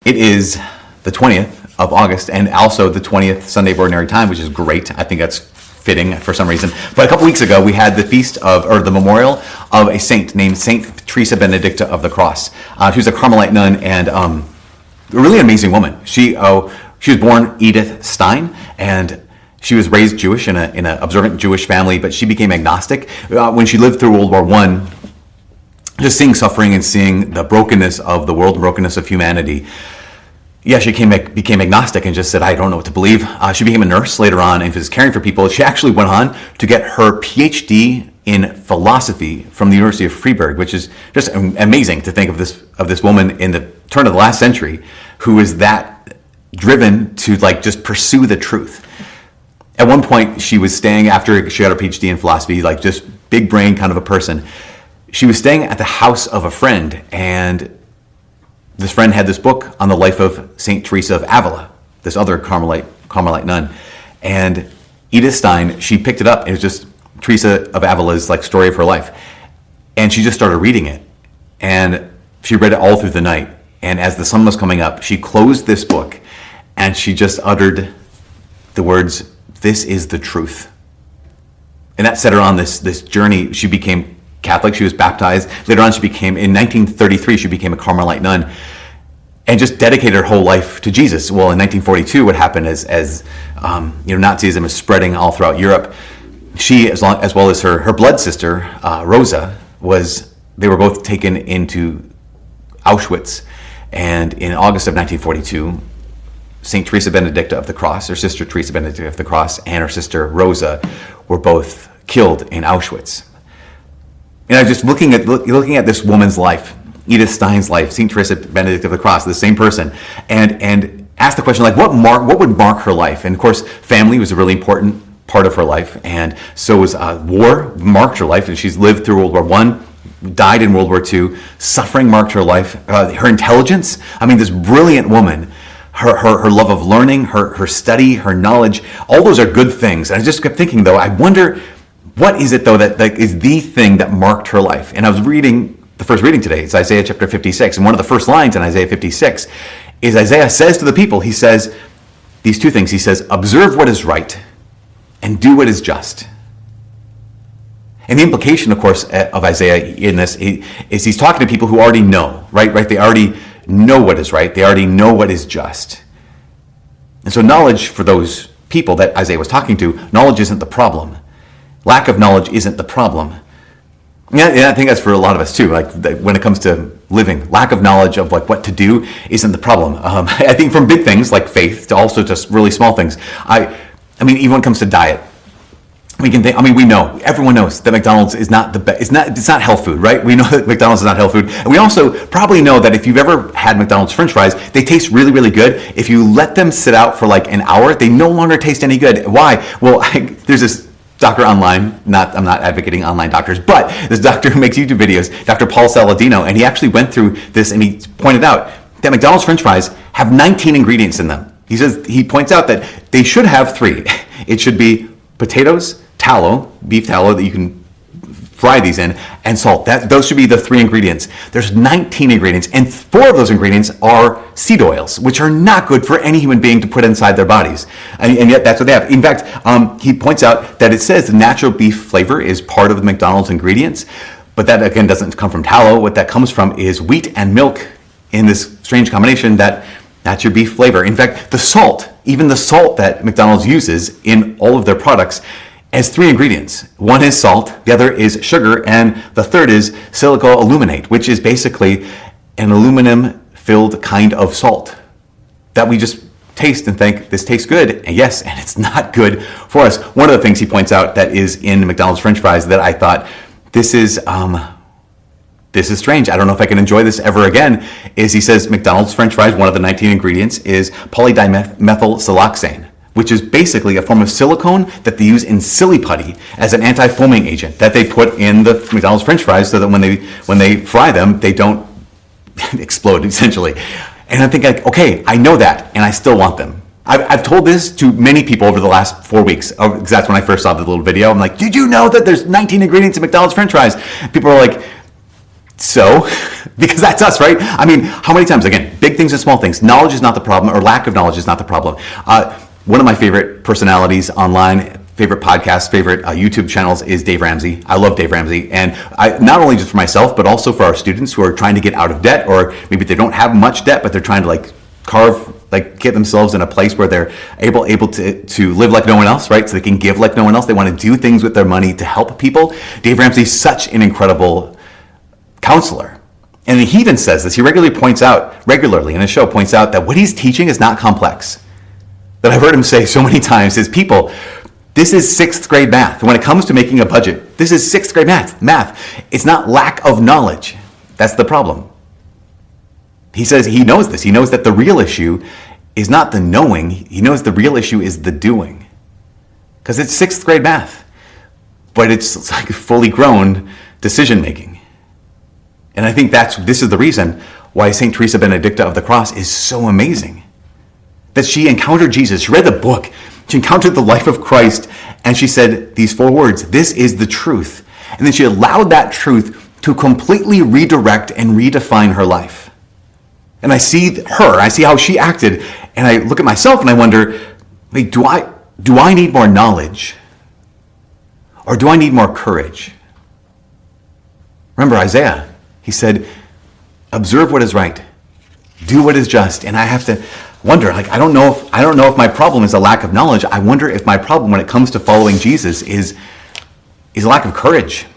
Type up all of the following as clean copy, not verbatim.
It is the 20th of August and also the 20th Sunday of Ordinary Time, which is great. I think that's fitting for some reason. But a couple weeks ago, we had the feast of, or the memorial of a saint named Saint Teresa Benedicta of the Cross. She was a Carmelite nun and a really amazing woman. She was born Edith Stein, and she was raised Jewish in an observant Jewish family, but she became agnostic when she lived through World War I. Just seeing suffering and seeing the brokenness of the world, the brokenness of humanity. Yeah, she became agnostic and just said, I don't know what to believe. She became a nurse later on and was caring for people. She actually went on to get her PhD in philosophy from the University of Freiburg, which is just amazing to think of this woman in the turn of the last century who is that driven to just pursue the truth. At one point, she was staying, after she got her PhD in philosophy, just big brain kind of a person. She was staying at the house of a friend, and this friend had this book on the life of Saint Teresa of Avila, this other Carmelite nun. And Edith Stein, she picked it up. It was just Teresa of Avila's story of her life. And she just started reading it. And she read it all through the night. And as the sun was coming up, she closed this book and she just uttered the words, "This is the truth." And that set her on this journey. She became Catholic. She was baptized. Later on, in 1933, she became a Carmelite nun and just dedicated her whole life to Jesus. Well, in 1942, what happened as Nazism was spreading all throughout Europe, she, as well as her blood sister, Rosa, they were both taken into Auschwitz. And in August of 1942, St. Teresa Benedicta of the Cross, her sister Teresa Benedicta of the Cross, and her sister Rosa were both killed in Auschwitz. And I was just looking at this woman's life, Edith Stein's life, St. Teresa Benedicta of the Cross, the same person, and asked the question, what would mark her life? And of course, family was a really important part of her life, and so was war marked her life, and she's lived through World War I, died in World War II, suffering marked her life, her intelligence. I mean, this brilliant woman, her love of learning, her study, her knowledge, all those are good things. And I just kept thinking, though, I wonder, what is it, though, that is the thing that marked her life? And I was reading, the first reading today, it's Isaiah chapter 56. And one of the first lines in Isaiah 56 is Isaiah says to the people, he says these two things. He says, observe what is right and do what is just. And the implication, of course, of Isaiah in this is he's talking to people who already know, right? They already know what is right. They already know what is just. And so knowledge for those people that Isaiah was talking to, knowledge isn't the problem. Lack of knowledge isn't the problem. Yeah, I think that's for a lot of us too. When it comes to living, lack of knowledge of what to do isn't the problem. I think from big things like faith to also just really small things. I mean, even when it comes to diet, we know, everyone knows that McDonald's is not the best. It's not health food, right? We know that McDonald's is not health food. And we also probably know that if you've ever had McDonald's French fries, they taste really, really good. If you let them sit out for an hour, they no longer taste any good. Why? Well, there's this doctor online, I'm not advocating online doctors, but this doctor who makes YouTube videos, Dr. Paul Saladino, and he actually went through this and he pointed out that McDonald's French fries have 19 ingredients in them. He points out that they should have 3. It should be potatoes, tallow, beef tallow that you can fry these in, and salt. Those should be the 3 ingredients. There's 19 ingredients, and 4 of those ingredients are seed oils, which are not good for any human being to put inside their bodies. And yet that's what they have. In fact, he points out that it says the natural beef flavor is part of the McDonald's ingredients, but that again doesn't come from tallow. What that comes from is wheat and milk in this strange combination that's your beef flavor. In fact, even the salt that McDonald's uses in all of their products has 3 ingredients. One is salt, the other is sugar, and the third is silicoaluminate, which is basically an aluminum-filled kind of salt that we just taste and think, this tastes good. And yes, and it's not good for us. One of the things he points out that is in McDonald's French fries that I thought, this is strange. I don't know if I can enjoy this ever again, is he says McDonald's French fries, one of the 19 ingredients is polydimethyl siloxane, which is basically a form of silicone that they use in silly putty as an anti-foaming agent that they put in the McDonald's French fries so that when they fry them, they don't explode, essentially. And I think, okay, I know that, and I still want them. I've told this to many people over the last 4 weeks, because that's when I first saw the little video. I'm like, did you know that there's 19 ingredients in McDonald's French fries? People are like, So, because that's us, right? I mean, how many times, again, big things and small things, knowledge is not the problem, or lack of knowledge is not the problem. One of my favorite personalities online, favorite podcasts, favorite YouTube channels is Dave Ramsey. I love Dave Ramsey. And not only just for myself, but also for our students who are trying to get out of debt, or maybe they don't have much debt, but they're trying to get themselves in a place where they're able to live like no one else, right? So they can give like no one else. They want to do things with their money to help people. Dave Ramsey's such an incredible counselor. And he even says this, he regularly in his show points out that what he's teaching is not complex. That I've heard him say so many times is, people, this is sixth grade math. When it comes to making a budget, this is sixth grade math. It's not lack of knowledge. That's the problem. He says he knows this. He knows that the real issue is not the knowing. He knows the real issue is the doing. Because it's sixth grade math, but it's like fully grown decision making. And I think this is the reason why St. Teresa Benedicta of the Cross is so amazing. That she encountered Jesus, she read the book, she encountered the life of Christ, and she said these 4 words, this is the truth. And then she allowed that truth to completely redirect and redefine her life. And I see how she acted, and I look at myself and I wonder, wait, do I need more knowledge? Or do I need more courage? Remember Isaiah. He said, observe what is right, do what is just. And I have to wonder, I don't know if my problem is a lack of knowledge. I wonder if my problem when it comes to following Jesus is a lack of courage.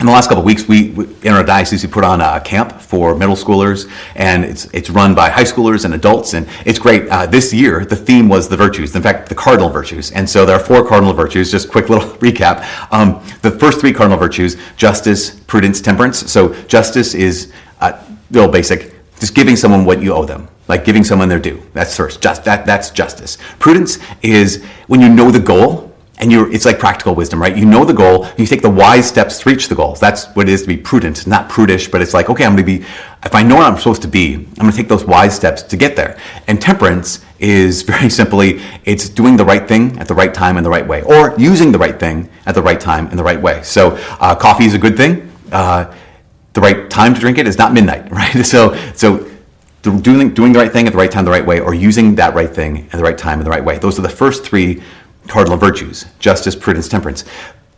In the last couple of weeks, we in our diocese, we put on a camp for middle schoolers, and it's run by high schoolers and adults, and it's great. This year, the theme was the virtues, in fact, the cardinal virtues. And so there are 4 cardinal virtues, just quick little recap. The first 3 cardinal virtues, justice, prudence, temperance. So justice is real basic, just giving someone what you owe them, like giving someone their due. That's first, that's justice. Prudence is when you know the goal, and it's like practical wisdom, right? You know the goal, you take the wise steps to reach the goals. That's what it is to be prudent, not prudish, but it's like, okay, if I know what I'm supposed to be, I'm gonna take those wise steps to get there. And temperance is very simply, it's doing the right thing at the right time and the right way, or using the right thing at the right time and the right way. So coffee is a good thing. The right time to drink it is not midnight, right? So doing the right thing at the right time, the right way, or using that right thing at the right time and the right way. Those are the first 3 cardinal virtues: justice, prudence, temperance.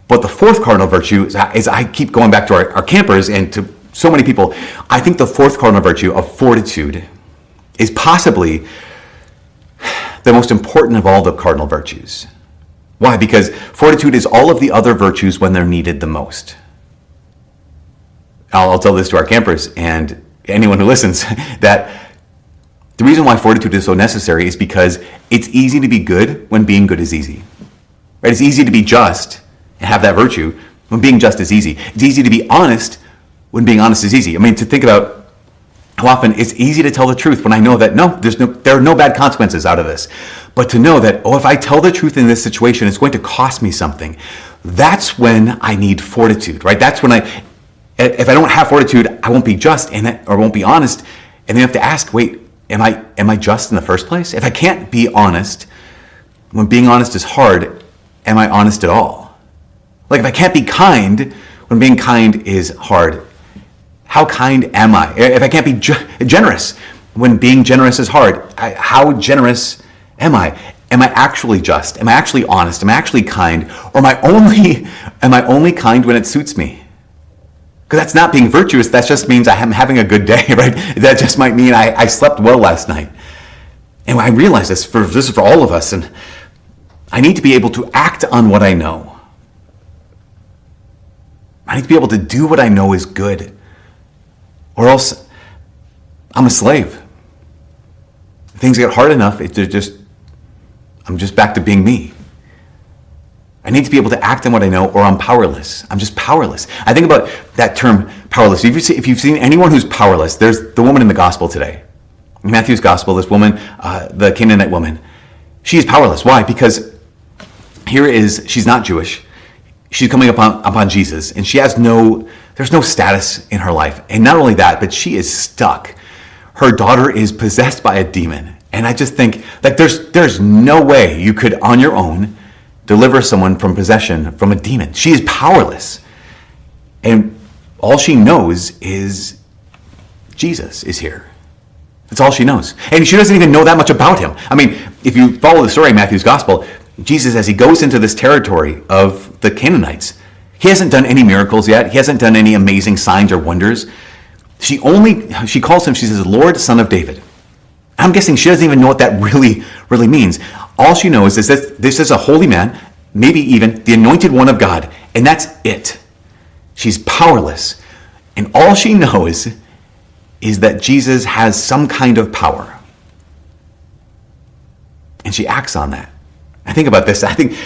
But the 4th cardinal virtue is I keep going back to our campers and to so many people. I think the 4th cardinal virtue of fortitude is possibly the most important of all the cardinal virtues. Why? Because fortitude is all of the other virtues when they're needed the most. I'll tell this to our campers and anyone who listens, that the reason why fortitude is so necessary is because it's easy to be good when being good is easy. Right? It's easy to be just and have that virtue when being just is easy. It's easy to be honest when being honest is easy. I mean, to think about how often it's easy to tell the truth when I know that there are no bad consequences out of this. But to know that, if I tell the truth in this situation, it's going to cost me something. That's when I need fortitude, right? That's when if I don't have fortitude, I won't be just or won't be honest. And then you have to ask, wait, am I just in the first place? If I can't be honest, when being honest is hard, am I honest at all? Like if I can't be kind when being kind is hard, how kind am I? If I can't be generous when being generous is hard, how generous am I? Am I actually just? Am I actually honest? Am I actually kind? Or am I only kind when it suits me? Because that's not being virtuous. That just means I am having a good day, right? That just might mean I slept well last night. And I realize this is for all of us. And I need to be able to act on what I know. I need to be able to do what I know is good. Or else I'm a slave. If things get hard enough, I'm just back to being me. I need to be able to act on what I know, or I'm powerless. I'm just powerless. I think about that term, powerless. If you've seen anyone who's powerless, there's the woman in the gospel today. In Matthew's gospel, this woman, the Canaanite woman, she is powerless. Why? Because she's not Jewish. She's coming upon Jesus, and there's no status in her life. And not only that, but she is stuck. Her daughter is possessed by a demon. And I just think, there's no way you could, on your own, deliver someone from possession from a demon. She is powerless. And All she knows is Jesus is here. That's all she knows. And she doesn't even know that much about him. I mean, if you follow the story in Matthew's gospel, Jesus, as he goes into this territory of the Canaanites, he hasn't done any miracles yet. He hasn't done any amazing signs or wonders. She calls him, she says, Lord, Son of David. I'm guessing she doesn't even know what that really means. All she knows is that this is a holy man, maybe even the anointed one of God, and that's it. She's powerless. And all she knows is that Jesus has some kind of power. And she acts on that. I think about this. I think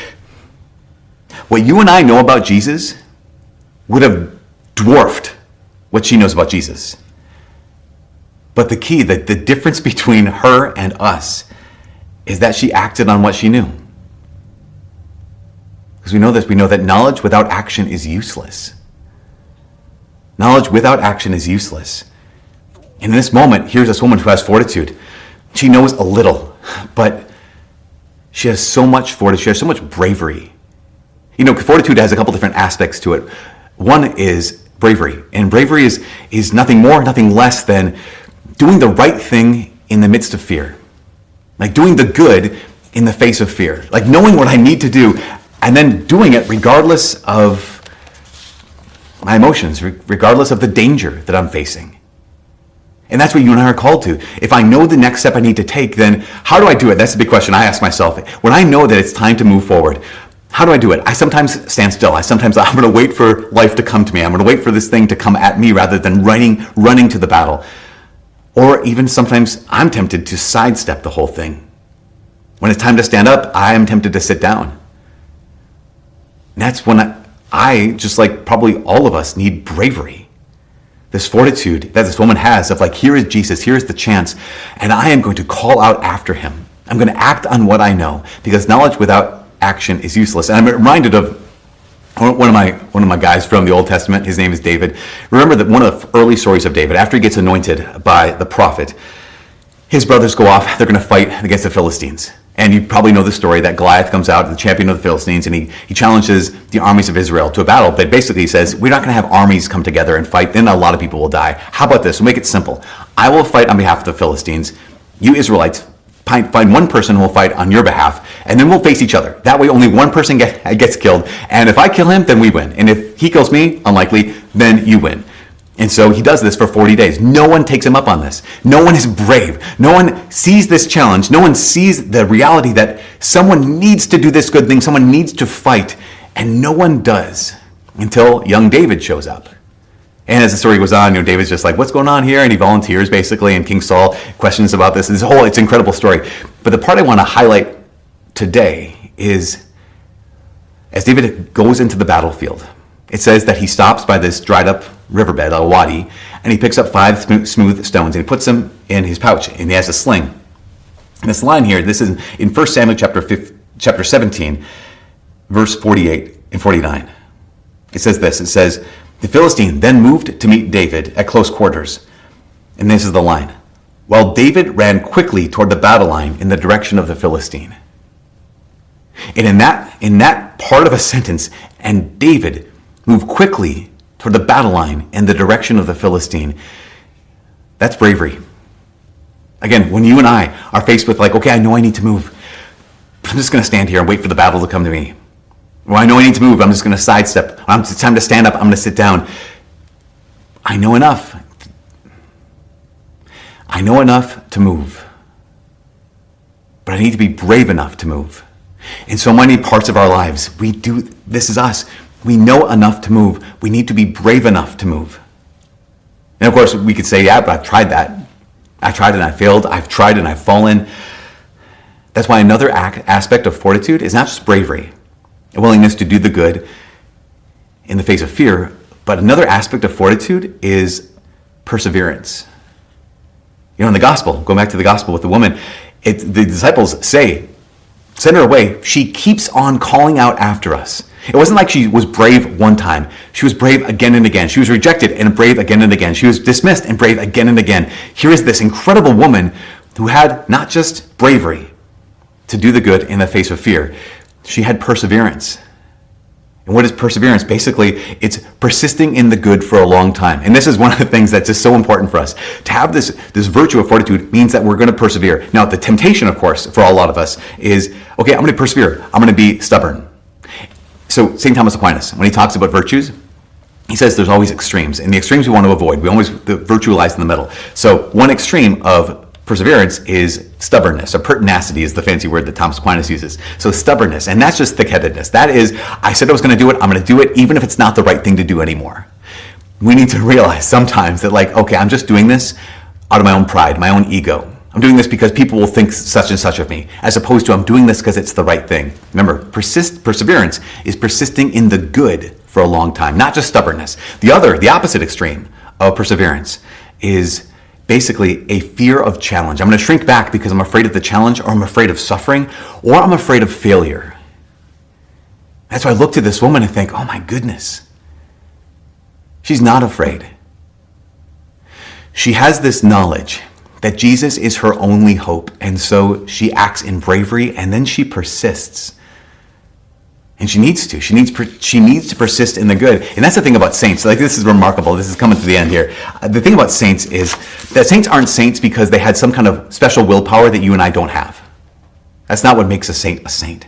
what you and I know about Jesus would have dwarfed what she knows about Jesus. But the key, the difference between her and us is that she acted on what she knew. Because we know this, we know that knowledge without action is useless. Knowledge without action is useless. And in this moment, here's this woman who has fortitude. She knows a little, but she has so much fortitude, she has so much bravery. You know, fortitude has a couple different aspects to it. One is bravery, and bravery is nothing more, nothing less than doing the right thing in the midst of fear. Like doing the good in the face of fear. Like knowing what I need to do, and then doing it regardless of my emotions, regardless of the danger that I'm facing. And that's what you and I are called to. If I know the next step I need to take, then how do I do it? That's the big question I ask myself. When I know that it's time to move forward, how do I do it? I sometimes stand still. I'm going to wait for life to come to me. I'm going to wait for this thing to come at me rather than running to the battle. Or even sometimes I'm tempted to sidestep the whole thing. When it's time to stand up, I am tempted to sit down. And that's when I, just like probably all of us, need bravery. This fortitude that this woman has of like, here is Jesus, here is the chance, and I am going to call out after him. I'm going to act on what I know, because knowledge without action is useless. And I'm reminded of one of my guys from the Old Testament. His name is David. Remember that one of the early stories of David, after he gets anointed by the prophet, his brothers go off, they're going to fight against the Philistines. And you probably know the story that Goliath comes out, the champion of the Philistines, and he challenges the armies of Israel to a battle. But basically he says, we're not going to have armies come together and fight, then a lot of people will die. How about this? We'll make it simple. I will fight on behalf of the Philistines. You Israelites, find one person who will fight on your behalf, and then we'll face each other. That way only one person gets killed, and if I kill him, then we win. And if he kills me, unlikely, then you win. And so he does this for 40 days. No one takes him up on this. No one is brave. No one sees this challenge. No one sees the reality that someone needs to do this good thing. Someone needs to fight. And no one does until young David shows up. And as the story goes on, David's just like, what's going on here? And he volunteers basically. And King Saul questions about this. It's an incredible story. But the part I want to highlight today is as David goes into the battlefield, it says that he stops by this dried up riverbed, a wadi, and he picks up 5 smooth stones and he puts them in his pouch, and he has a sling. And this line here, this is in 1 Samuel chapter 17, verse 48 and 49. It says this, it says, the Philistine then moved to meet David at close quarters. And this is the line. While David ran quickly toward the battle line in the direction of the Philistine. And in that part of a sentence, and David moved quickly toward the battle line in the direction of the Philistine. That's bravery. Again, when you and I are faced with like, okay, I know I need to move, but I'm just going to stand here and wait for the battle to come to me. Well, I know I need to move, I'm just going to sidestep. It's time to stand up, I'm going to sit down. I know enough. I know enough to move. But I need to be brave enough to move. In so many parts of our lives, this is us. We know enough to move. We need to be brave enough to move. And of course, we could say, yeah, but I've tried that. I tried and I failed. I've tried and I've fallen. That's why another aspect of fortitude is not just bravery, a willingness to do the good in the face of fear, but another aspect of fortitude is perseverance. In the gospel, going back to the gospel with the woman, the disciples say, send her away. She keeps on calling out after us. It wasn't like she was brave one time. She was brave again and again. She was rejected and brave again and again. She was dismissed and brave again and again. Here is this incredible woman who had not just bravery to do the good in the face of fear. She had perseverance. And what is perseverance? Basically, it's persisting in the good for a long time. And this is one of the things that's just so important for us. To have this virtue of fortitude means that we're going to persevere. Now, the temptation, of course, for a lot of us is, okay, I'm going to persevere. I'm going to be stubborn. So St. Thomas Aquinas, when he talks about virtues, he says there's always extremes. And the extremes we want to avoid. We always, the virtue lies in the middle. So one extreme of perseverance is stubbornness, or pertinacity is the fancy word that Thomas Aquinas uses. So stubbornness, and that's just thick-headedness. That is, I said I was going to do it, I'm going to do it, even if it's not the right thing to do anymore. We need to realize sometimes that, like, okay, I'm just doing this out of my own pride, my own ego. I'm doing this because people will think such and such of me, as opposed to I'm doing this because it's the right thing. Remember, perseverance is persisting in the good for a long time, not just stubbornness. The opposite extreme of perseverance is basically a fear of challenge. I'm going to shrink back because I'm afraid of the challenge, or I'm afraid of suffering, or I'm afraid of failure. That's why I look to this woman and think, oh my goodness, she's not afraid. She has this knowledge that Jesus is her only hope, and so she acts in bravery, and then she persists. And she needs to. She needs to persist in the good. And that's the thing about saints. Like, this is remarkable. This is coming to the end here. The thing about saints is that saints aren't saints because they had some kind of special willpower that you and I don't have. That's not what makes a saint a saint.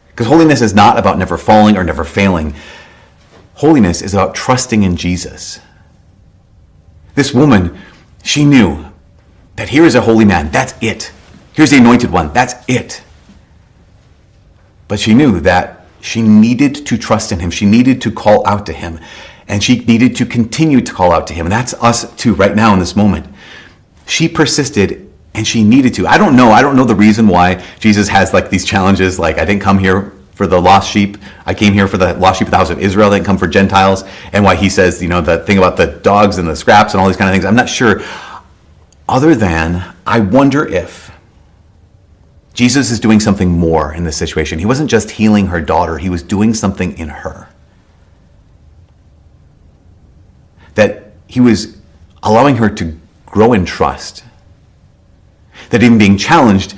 Because holiness is not about never falling or never failing. Holiness is about trusting in Jesus. This woman, she knew that here is a holy man. That's it. Here's the anointed one. That's it. But she knew that she needed to trust in him. She needed to call out to him. And she needed to continue to call out to him. And that's us too right now in this moment. She persisted and she needed to. I don't know the reason why Jesus has like these challenges. Like, I didn't come here for the lost sheep. I came here for the lost sheep of the house of Israel. I didn't come for Gentiles. And why he says, the thing about the dogs and the scraps and all these kind of things. I'm not sure. Other than, I wonder if Jesus is doing something more in this situation. He wasn't just healing her daughter. He was doing something in her. That he was allowing her to grow in trust. That even being challenged